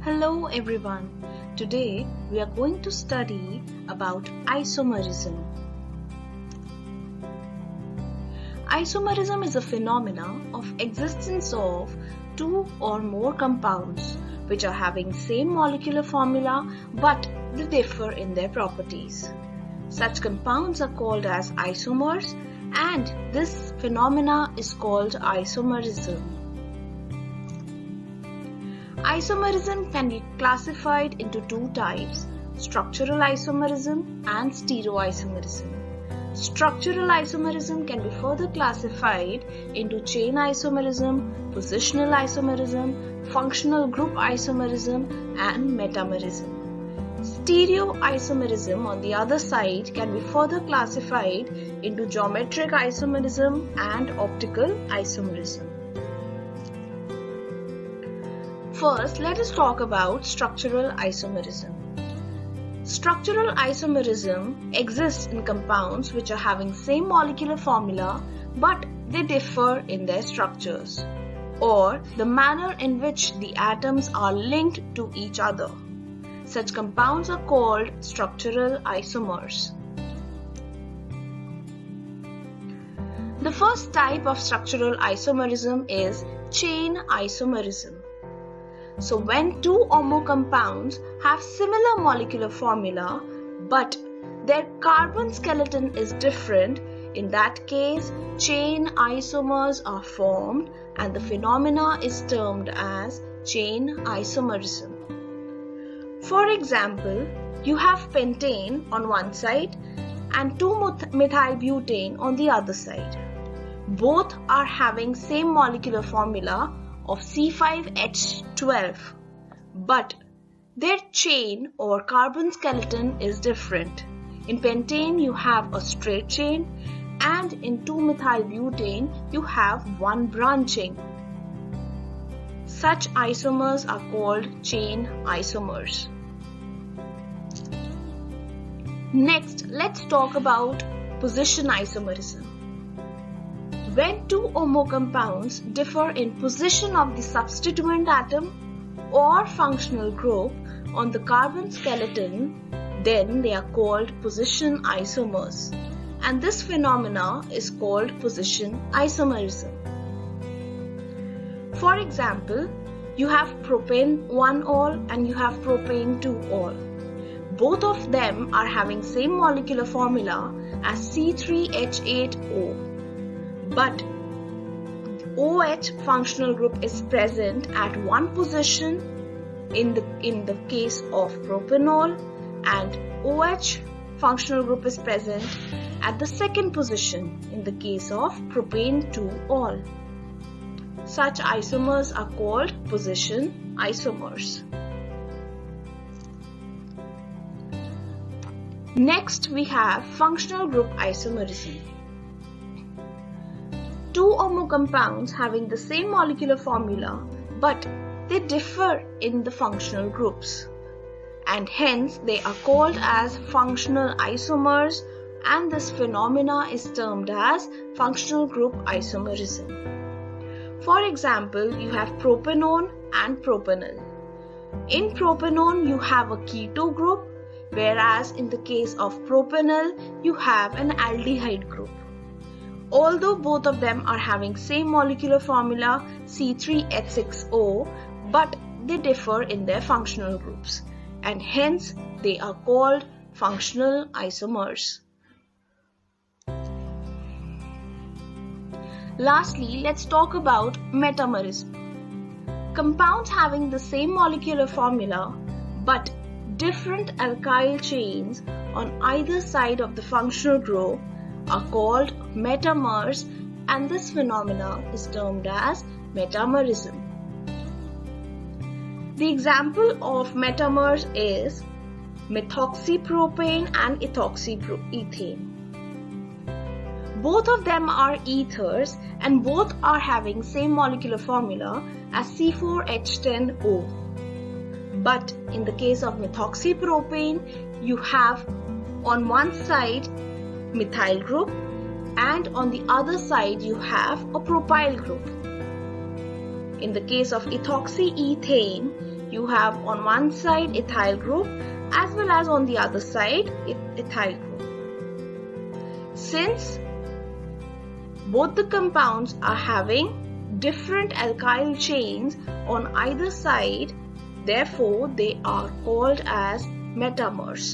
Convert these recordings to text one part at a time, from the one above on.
Hello everyone. Today we are going to study about isomerism. Isomerism is a phenomenon of existence of two or more compounds which are having same molecular formula but they differ in their properties. Such compounds are called as isomers and this phenomena is called isomerism. Isomerism can be classified into two types, structural isomerism and stereoisomerism. Structural isomerism can be further classified into chain isomerism, positional isomerism, functional group isomerism and metamerism. Stereoisomerism on the other side can be further classified into geometric isomerism and optical isomerism. First, let us talk about structural isomerism. Structural isomerism exists in compounds which are having same molecular formula but they differ in their structures or the manner in which the atoms are linked to each other. Such compounds are called structural isomers. The first type of structural isomerism is chain isomerism. So when two or more compounds have similar molecular formula but their carbon skeleton is different, in that case chain isomers are formed and the phenomena is termed as chain isomerism. For example, you have pentane on one side and 2-methylbutane on the other side. Both are having same molecular formula of C5H12, but their chain or carbon skeleton is different. In pentane you have a straight chain and in 2-methylbutane you have one branching. Such isomers are called chain isomers. Next, let's talk about position isomerism. When two or more compounds differ in position of the substituent atom or functional group on the carbon skeleton, then they are called position isomers. And this phenomena is called position isomerism. For example, you have propane 1-ol and you have propane 2-ol. Both of them are having same molecular formula as C3H8O. But OH functional group is present at one position in the case of propanol and OH functional group is present at the second position in the case of propane 2-ol. Such isomers are called position isomers. Next we have functional group isomerism. Two or more compounds having the same molecular formula but they differ in the functional groups and hence they are called as functional isomers and this phenomena is termed as functional group isomerism. For example, you have propanone and propanol. In propanone you have a keto group whereas in the case of propanol you have an aldehyde group. Although both of them are having same molecular formula C3H6O, but they differ in their functional groups and hence they are called functional isomers. Lastly, let's talk about metamerism. Compounds having the same molecular formula but different alkyl chains on either side of the functional group are called metamers and this phenomena is termed as metamerism. The example of metamers is methoxypropane and ethoxyethane. Both of them are ethers and both are having same molecular formula as C4H10O. But in the case of methoxypropane, you have on one side methyl group and on the other side you have a propyl group. In the case of ethoxyethane, you have on one side ethyl group as well as on the other side ethyl group. Since both the compounds are having different alkyl chains on either side, therefore they are called as metamers.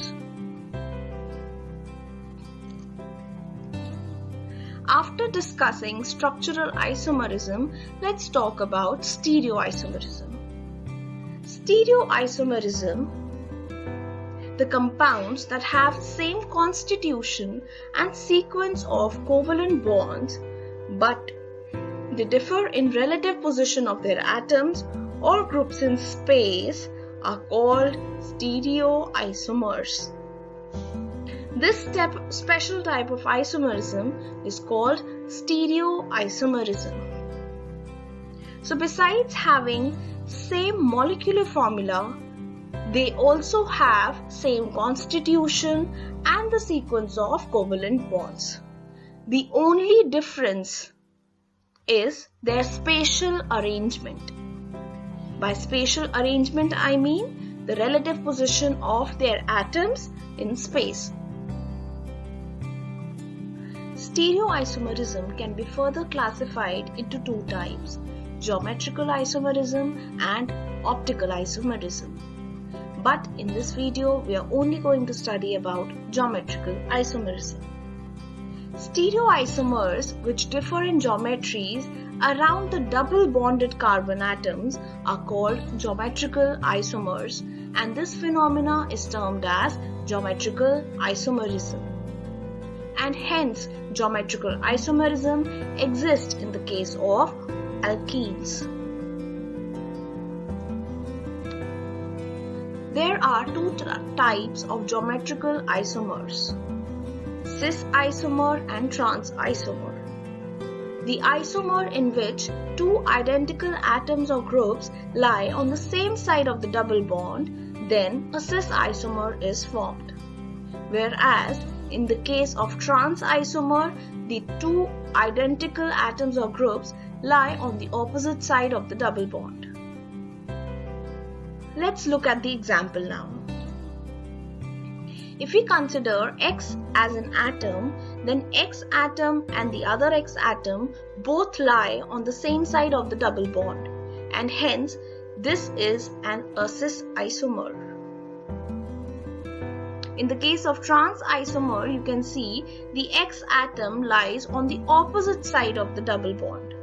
After discussing structural isomerism, let's talk about stereoisomerism. Stereoisomerism, the compounds that have same constitution and sequence of covalent bonds, but they differ in relative position of their atoms or groups in space, are called stereoisomers. This special type of isomerism is called stereoisomerism. So besides having same molecular formula, they also have same constitution and the sequence of covalent bonds. The only difference is their spatial arrangement. By spatial arrangement, I mean the relative position of their atoms in space. Stereoisomerism can be further classified into two types: geometrical isomerism and optical isomerism. But in this video, we are only going to study about geometrical isomerism. Stereoisomers, which differ in geometries around the double bonded carbon atoms, are called geometrical isomers, and this phenomena is termed as geometrical isomerism. And hence, geometrical isomerism exists in the case of alkenes. There are two types of geometrical isomers: cis isomer and trans isomer. The isomer in which two identical atoms or groups lie on the same side of the double bond, then a cis isomer is formed. Whereas in the case of trans isomer, the two identical atoms or groups lie on the opposite side of the double bond. Let's look at the example now. If we consider X as an atom, then X atom and the other X atom both lie on the same side of the double bond, and hence this is a cis isomer. In the case of trans isomer, you can see the X atom lies on the opposite side of the double bond,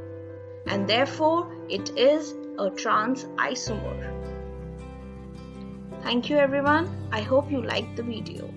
and therefore it is a trans isomer. Thank you everyone. I hope you liked the video.